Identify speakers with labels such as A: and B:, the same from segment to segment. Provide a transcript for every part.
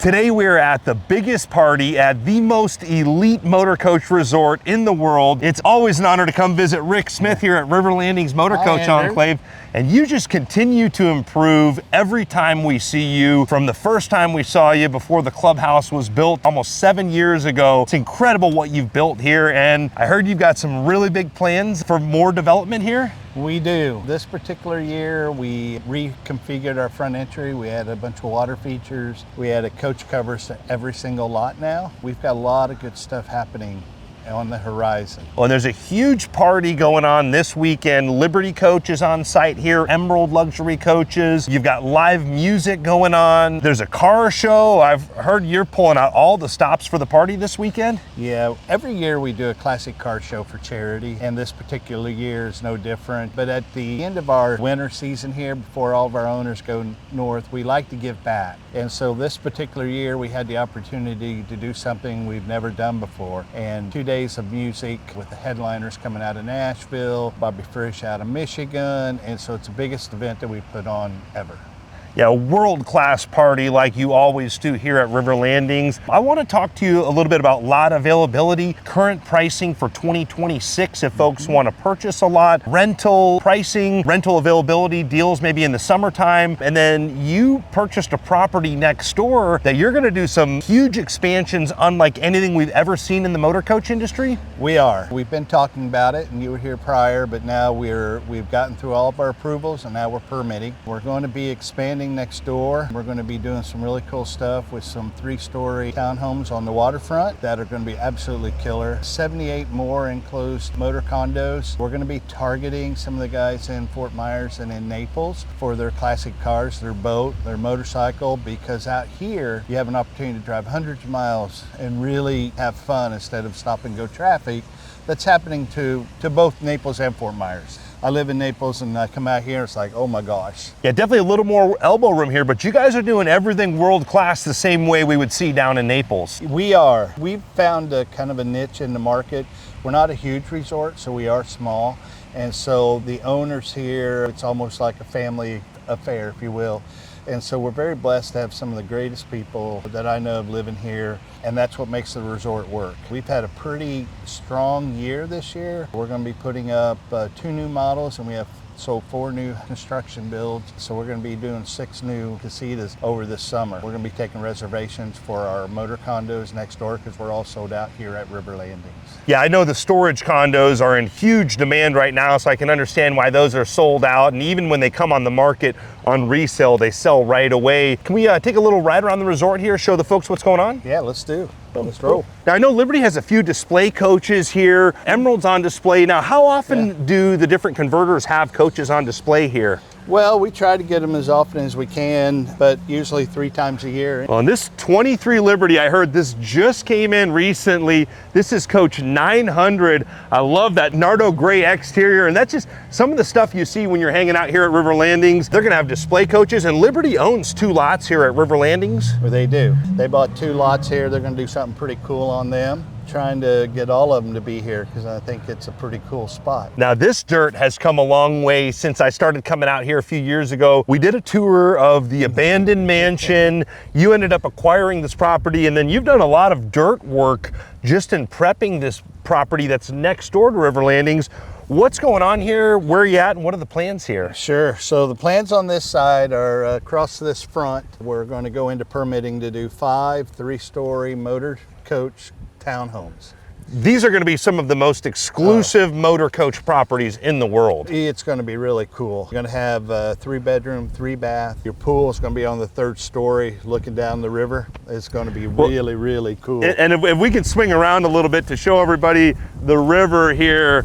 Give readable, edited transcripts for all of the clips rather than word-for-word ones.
A: Today we're at the biggest party at the most elite motor coach resort in the world. It's always an honor to come visit Rick Smith here at Riverlandings Motor Coach Enclave. And you just continue to improve every time we see you. From the first time we saw you before the clubhouse was built almost 7 years ago. It's incredible what you've built here. And I heard you've got some really big plans for more development here.
B: We do. This particular year, we reconfigured our front entry. We added a bunch of water features. We added coach covers to every single lot now. We've got a lot of good stuff happening on the horizon.
A: Well, and there's a huge party going on this weekend. Liberty Coach is on site here, Emerald Luxury Coaches. You've got live music going on. There's a car show. I've heard you're pulling out all the stops for the party this weekend.
B: Yeah, every year we do a classic car show for charity, and this particular year is no different. But at the end of our winter season here, before all of our owners go north, we like to give back. And so this particular year, we had the opportunity to do something we've never done before. And 2 days of music with the headliners coming out of Nashville, Bobby Frisch out of Michigan, and so it's the biggest event that we put on ever.
A: Yeah, a world-class party like you always do here at Riverlandings. I want to talk to you a little bit about lot availability, current pricing for 2026 if folks want to purchase a lot, rental pricing, rental availability deals maybe in the summertime, and then you purchased a property next door that you're going to do some huge expansions unlike anything we've ever seen in the motor coach industry.
B: We are. We've been talking about it, and you were here prior, but now we've gotten through all of our approvals, and now we're permitting. We're going to be expanding next door. We're going to be doing some really cool stuff with some 3-story townhomes on the waterfront that are going to be absolutely killer. 78 more enclosed motor condos. We're going to be targeting some of the guys in Fort Myers and in Naples for their classic cars, their boat, their motorcycle, because out here you have an opportunity to drive hundreds of miles and really have fun instead of stop and go traffic that's happening to both Naples and Fort Myers. I live in Naples and I come out here, it's like, oh my gosh.
A: Yeah, definitely a little more elbow room here, but you guys are doing everything world class the same way we would see down in Naples.
B: We are. We've found a kind of a niche in the market. We're not a huge resort, so we are small. And so the owners here, it's almost like a family affair, if you will. And so we're very blessed to have some of the greatest people that I know of living here, and that's what makes the resort work. We've had a pretty strong year this year. We're going to be putting up 2 new models, and we have 4 new construction builds. So we're going to be doing 6 new casitas over this summer. We're going to be taking reservations for our motor condos next door because we're all sold out here at Riverlandings.
A: Yeah, I know the storage condos are in huge demand right now, so I can understand why those are sold out. And even when they come on the market on resale, they sell right away. Can we take a little ride around the resort here, show the folks what's going on?
B: Yeah, let's do. Let's roll.
A: Now I know Liberty has a few display coaches here. Emerald's on display. Now how often do the different converters have coaches on display here?
B: Well, we try to get them as often as we can, but usually 3 times a year.
A: Well, and this 23 Liberty, I heard this just came in recently. This is Coach 900. I love that Nardo gray exterior, and that's just some of the stuff you see when you're hanging out here at Riverlandings. They're gonna have display coaches, and Liberty owns 2 lots here at Riverlandings.
B: Well, they do. They bought 2 lots here. They're gonna do something pretty cool on them. Trying to get all of them to be here because I think it's a pretty cool spot.
A: Now this dirt has come a long way since I started coming out here a few years ago. We did a tour of the abandoned mansion. You ended up acquiring this property, and then you've done a lot of dirt work just in prepping this property that's next door to Riverlandings. What's going on here? Where are you at, and what are the plans here?
B: Sure. So the plans on this side are across this front. We're going to go into permitting to do 5 3-story motor coach townhomes.
A: These are going to be some of the most exclusive motor coach properties in the world.
B: It's going to be really cool. You're going to have a 3-bedroom, 3-bath. Your pool is going to be on the 3rd story looking down the river. It's going to be really, really cool.
A: And if we can swing around a little bit to show everybody the river here,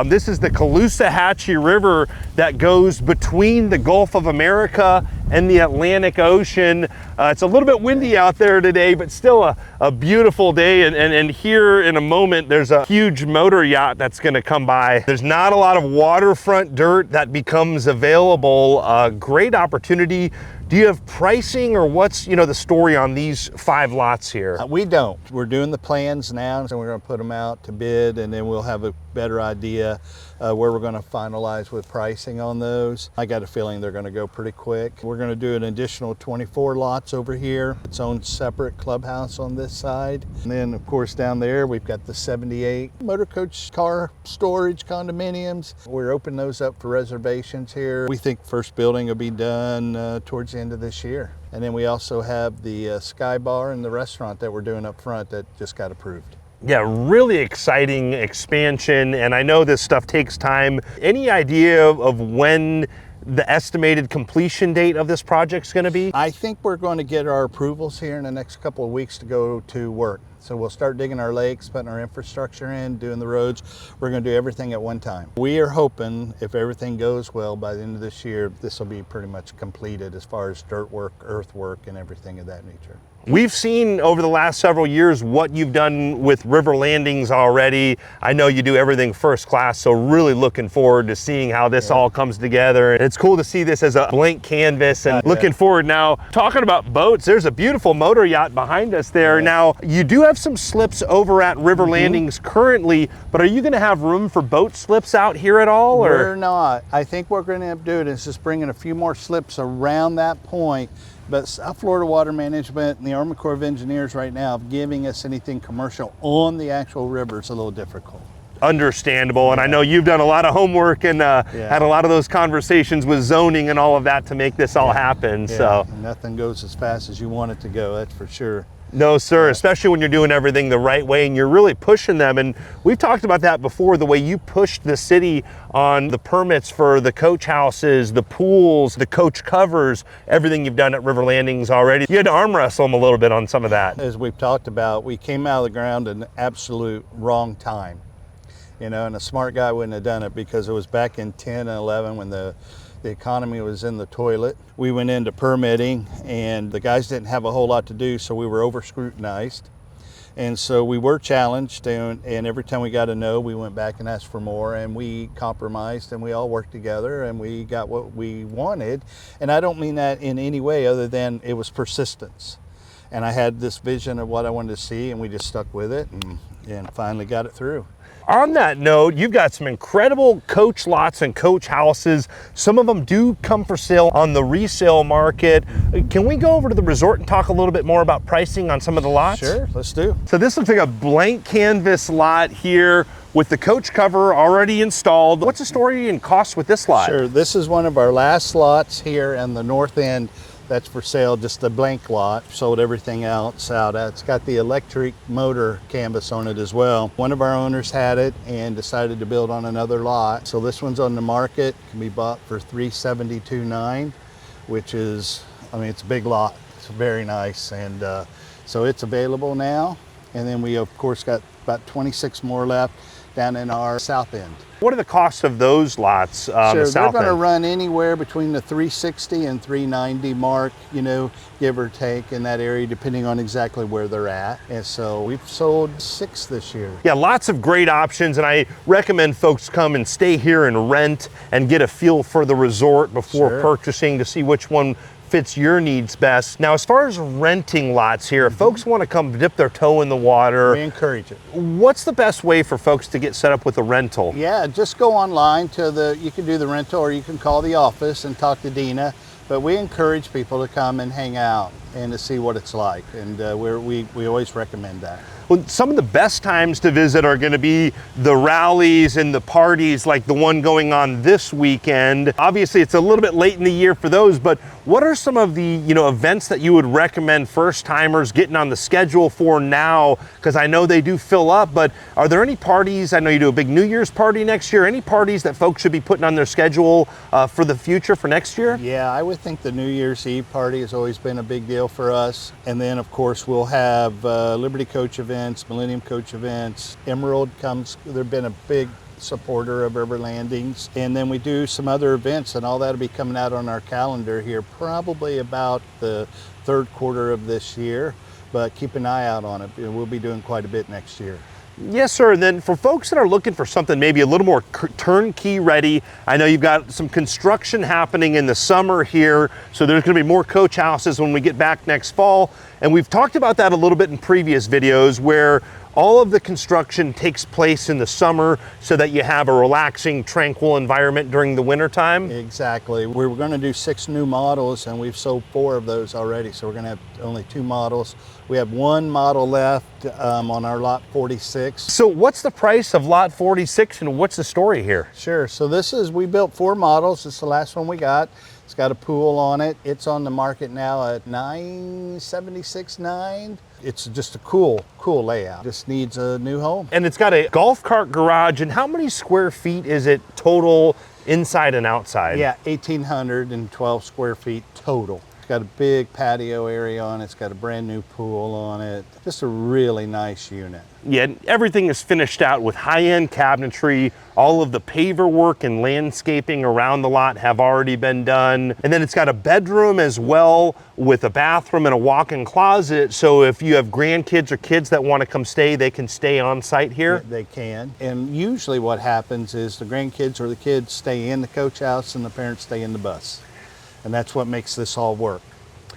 A: this is the Caloosahatchee River that goes between the Gulf of America and the Atlantic Ocean. It's a little bit windy out there today, but still a beautiful day. And here in a moment, there's a huge motor yacht that's gonna come by. There's not a lot of waterfront dirt that becomes available. A great opportunity Do you have pricing, or what's, the story on these 5 lots here?
B: We don't. We're doing the plans now, so we're going to put them out to bid, and then we'll have a better idea where we're going to finalize with pricing on those. I got a feeling they're going to go pretty quick. We're going to do an additional 24 lots over here. Its own separate clubhouse on this side. And then, of course, down there, we've got the 78 motor coach car storage condominiums. We're opening those up for reservations here. We think first building will be done towards the end of this year. And then we also have the Sky Bar and the restaurant that we're doing up front that just got approved.
A: Yeah, really exciting expansion, and I know this stuff takes time. Any idea of when the estimated completion date of this project's going to be?
B: I think we're going to get our approvals here in the next couple of weeks to go to work. So we'll start digging our lakes, putting our infrastructure in, doing the roads. We're going to do everything at one time. We are hoping, if everything goes well, by the end of this year, this will be pretty much completed as far as dirt work, earth work, and everything of that nature.
A: We've seen over the last several years what you've done with Riverlandings already. I know you do everything first class, so really looking forward to seeing how this all comes together. It's cool to see this as a blank canvas, and looking forward now. Talking about boats, there's a beautiful motor yacht behind us there. Now, you do have some slips over at Riverlandings currently, but are you going to have room for boat slips out here at all? Or?
B: We're not. I think what we're going to end up doing is just bringing a few more slips around that point. But South Florida Water Management and the Army Corps of Engineers right now, giving us anything commercial on the actual river is a little difficult.
A: Understandable, and I know you've done a lot of homework and had a lot of those conversations with zoning and all of that to make this all happen. So
B: and nothing goes as fast as you want it to go, that's for sure.
A: No, sir, especially when you're doing everything the right way and you're really pushing them. And we've talked about that before, the way you pushed the city on the permits for the coach houses, the pools, the coach covers, everything you've done at Riverlandings already. You had to arm wrestle them a little bit on some of that.
B: As we've talked about, we came out of the ground in the absolute wrong time. And a smart guy wouldn't have done it, because it was back in 10 and 11 when the economy was in the toilet. We went into permitting and the guys didn't have a whole lot to do, so we were over scrutinized. And so we were challenged, and every time we got a no, we went back and asked for more, and we compromised, and we all worked together, and we got what we wanted. And I don't mean that in any way other than it was persistence. And I had this vision of what I wanted to see, and we just stuck with it and finally got it through.
A: On that note, you've got some incredible coach lots and coach houses. Some of them do come for sale on the resale market. Can we go over to the resort and talk a little bit more about pricing on some of the lots?
B: Sure, let's do.
A: So this looks like a blank canvas lot here with the coach cover already installed. What's the story and cost with this lot?
B: Sure, this is one of our last lots here in the north end. That's for sale, just a blank lot. Sold everything else out. It's got the electric motor canvas on it as well. One of our owners had it and decided to build on another lot. So this one's on the market, can be bought for $372,900, which is, it's a big lot. It's very nice. And so it's available now. And then we, of course, got about 26 more left down in our south end.
A: What are the costs of those lots?
B: Sure, they're going to run anywhere between the $360 and $390 mark, give or take in that area, depending on exactly where they're at. And so we've sold 6 this year.
A: Yeah, lots of great options, and I recommend folks come and stay here and rent and get a feel for the resort before purchasing to see which one fits your needs best. Now, as far as renting lots here, if folks want to come dip their toe in the water,
B: we encourage it.
A: What's the best way for folks to get set up with a rental?
B: Yeah, just go online to you can do the rental, or you can call the office and talk to Dina. But we encourage people to come and hang out and to see what it's like. And we always recommend that.
A: Well, some of the best times to visit are going to be the rallies and the parties like the one going on this weekend. Obviously, it's a little bit late in the year for those, but what are some of the events that you would recommend first-timers getting on the schedule for now? Because I know they do fill up, but are there any parties? I know you do a big New Year's party next year. Any parties that folks should be putting on their schedule for the future, for next year?
B: Yeah, I would think the New Year's Eve party has always been a big deal for us. And then, of course, we'll have Liberty Coach events, Millennium Coach events. Emerald comes, they've been a big supporter of Riverlandings. And then we do some other events, and all that'll be coming out on our calendar here probably about the third quarter of this year. But keep an eye out on it. We'll be doing quite a bit next year.
A: Yes, sir. And then for folks that are looking for something maybe a little more turnkey ready, I know you've got some construction happening in the summer here, so there's going to be more coach houses when we get back next fall. And we've talked about that a little bit in previous videos, where all of the construction takes place in the summer so that you have a relaxing, tranquil environment during the winter time.
B: Exactly. We were going to do 6 new models, and we've sold 4 of those already, so we're going to have only 2 models. We have 1 model left on our lot 46.
A: So what's the price of lot 46 and what's the story here?
B: Sure. So we built 4 models. This is the last one we got. It's got a pool on it. It's on the market now at $976,900. It's just a cool layout. Just needs a new home.
A: And it's got a golf cart garage. And how many square feet is it total inside and outside?
B: Yeah, 1,812 square feet total. It's got a big patio area on it. It's got a brand new pool on it. Just a really nice unit.
A: Yeah, everything is finished out with high-end cabinetry. All of the paver work and landscaping around the lot have already been done. And then it's got a bedroom as well with a bathroom and a walk-in closet. So if you have grandkids or kids that want to come stay, they can stay on site here?
B: They can. And usually what happens is the grandkids or the kids stay in the coach house and the parents stay in the bus. And that's what makes this all work.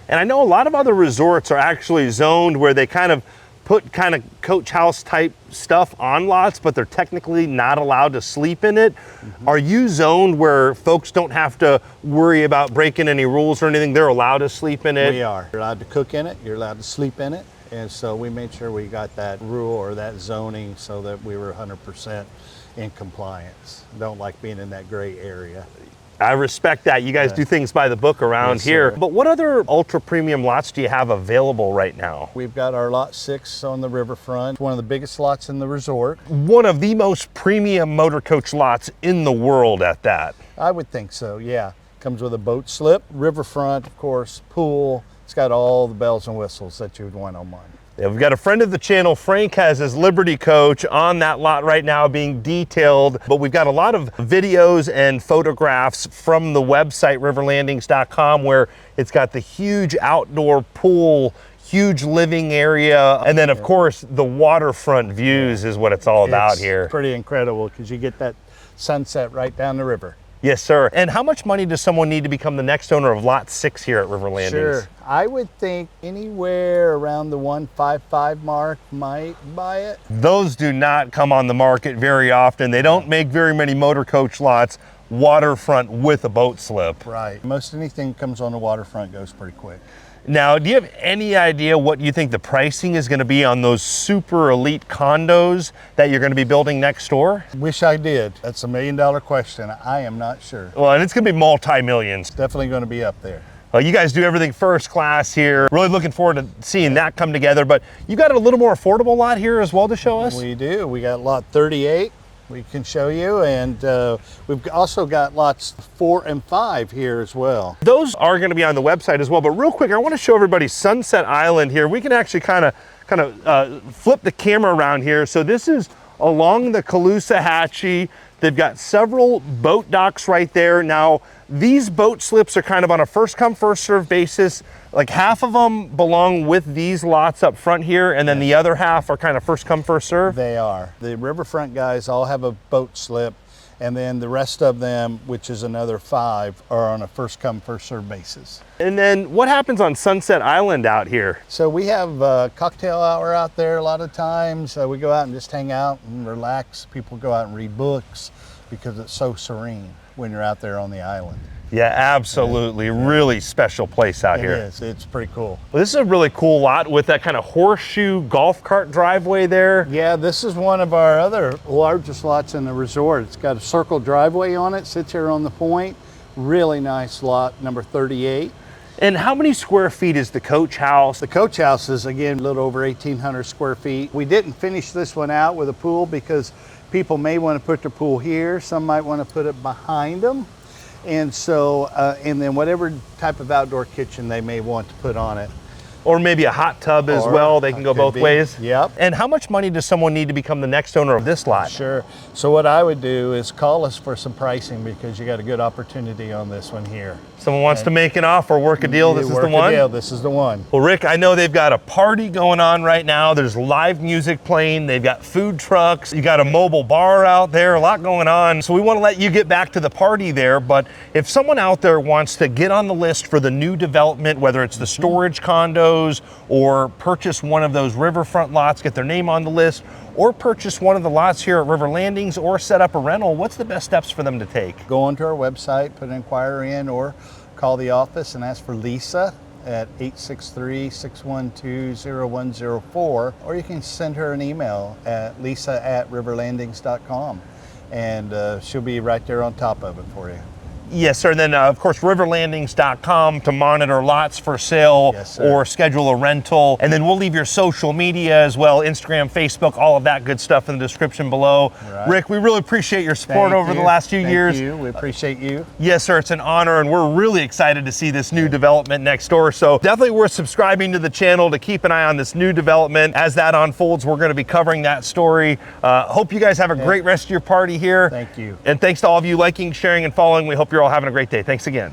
A: And I know a lot of other resorts are actually zoned where they kind of put kind of coach house type stuff on lots, but they're technically not allowed to sleep in it. Mm-hmm. Are you zoned where folks don't have to worry about breaking any rules or anything? They're allowed to sleep in it?
B: We are. You're allowed to cook in it. You're allowed to sleep in it. And so we made sure we got that rule or that zoning so that we were 100% in compliance. Don't like being in that gray area.
A: I respect that. You guys do things by the book around here.
B: Sir.
A: But what other ultra premium lots do you have available right now?
B: We've got our lot 6 on the riverfront, one of the biggest lots in the resort.
A: One of the most premium motor coach lots in the world at that.
B: I would think so, yeah. Comes with a boat slip, riverfront, of course, pool. It's got all the bells and whistles that you would want on one.
A: Yeah, we've got a friend of the channel, Frank, has his Liberty coach on that lot right now being detailed, but we've got a lot of videos and photographs from the website, riverlandings.com, where it's got the huge outdoor pool, huge living area, and then of course the waterfront views is what it's all about here.
B: It's pretty incredible because you get that sunset right down the river.
A: Yes, sir. And how much money does someone need to become the next owner of lot 6 here at Riverlandings?
B: Sure. I would think anywhere around the 155 mark might buy it.
A: Those do not come on the market very often. They don't make very many motor coach lots waterfront with a boat slip.
B: Right. Most anything comes on the waterfront goes pretty quick.
A: Now, do you have any idea what you think the pricing is going to be on those super elite condos that you're going to be building next door?
B: Wish I did. That's $1 million question. I am not sure.
A: Well, and it's going to be multi-millions.
B: Definitely going to be up there.
A: Well, you guys do everything first class here. Really looking forward to seeing that come together. But you got a little more affordable lot here as well to show us?
B: We do. We got lot 38. We can show you, and we've also got lots 4 and 5 here as well.
A: Those are going to be on the website as well, but real quick, I want to show everybody Sunset Island here. We can actually kind of flip the camera around here. So this is along the Caloosahatchee. They've got several boat docks right there. Now, these boat slips are kind of on a first come, first serve basis. Like half of them belong with these lots up front here, and then the other half are kind of first come, first serve?
B: They are. The riverfront guys all have a boat slip, and then the rest of them, which is another 5, are on a first come, first serve basis.
A: And then what happens on Sunset Island out here?
B: So we have a cocktail hour out there a lot of times. We go out and just hang out and relax. People go out and read books because it's so serene when you're out there on the island.
A: Yeah, absolutely. Really special place out here.
B: It is. It's pretty cool.
A: Well, this is a really cool lot with that kind of horseshoe golf cart driveway there.
B: Yeah, this is one of our other largest lots in the resort. It's got a circle driveway on it, sits here on the point. Really nice lot, number 38.
A: And how many square feet is the coach house?
B: The coach house is, again, a little over 1,800 square feet. We didn't finish this one out with a pool because people may want to put their pool here. Some might want to put it behind them. And so, and then whatever type of outdoor kitchen they may want to put on it.
A: Or maybe a hot tub as
B: Or
A: well. They can go
B: could
A: both
B: be.
A: ways.
B: Yep.
A: And how much money does someone need to become the next owner of this lot?
B: Sure. So what I would do is call us for some pricing, because you got a good opportunity on this one here.
A: Someone wants to make an offer, work a deal, this is the one?
B: Deal. This is the one.
A: Well, Rick, I know they've got a party going on right now. There's live music playing. They've got food trucks. You got a mobile bar out there, a lot going on. So we want to let you get back to the party there. But if someone out there wants to get on the list for the new development, whether it's the storage condos or purchase one of those riverfront lots, get their name on the list, or purchase one of the lots here at Riverlandings, or set up a rental, what's the best steps for them to take?
B: Go onto our website, put an inquiry in, or call the office and ask for Lisa at 863-612-0104, or you can send her an email at lisa@riverlandings.com, and she'll be right there on top of it for you.
A: Yes, sir. And then, of course, riverlandings.com to monitor lots for sale.
B: Yes, sir.
A: Or schedule a rental. And then we'll leave your social media as well, Instagram, Facebook, all of that good stuff in the description below.
B: Right.
A: Rick, we really appreciate your support over the last few years.
B: Thank you. We appreciate you.
A: Yes, sir. It's an honor, and we're really excited to see this new development next door. So definitely worth subscribing to the channel to keep an eye on this new development. As that unfolds, we're going to be covering that story. Hope you guys have a great rest of your party here.
B: Thank you.
A: And thanks to all of you liking, sharing, and following. We hope you're all having a great day. Thanks again.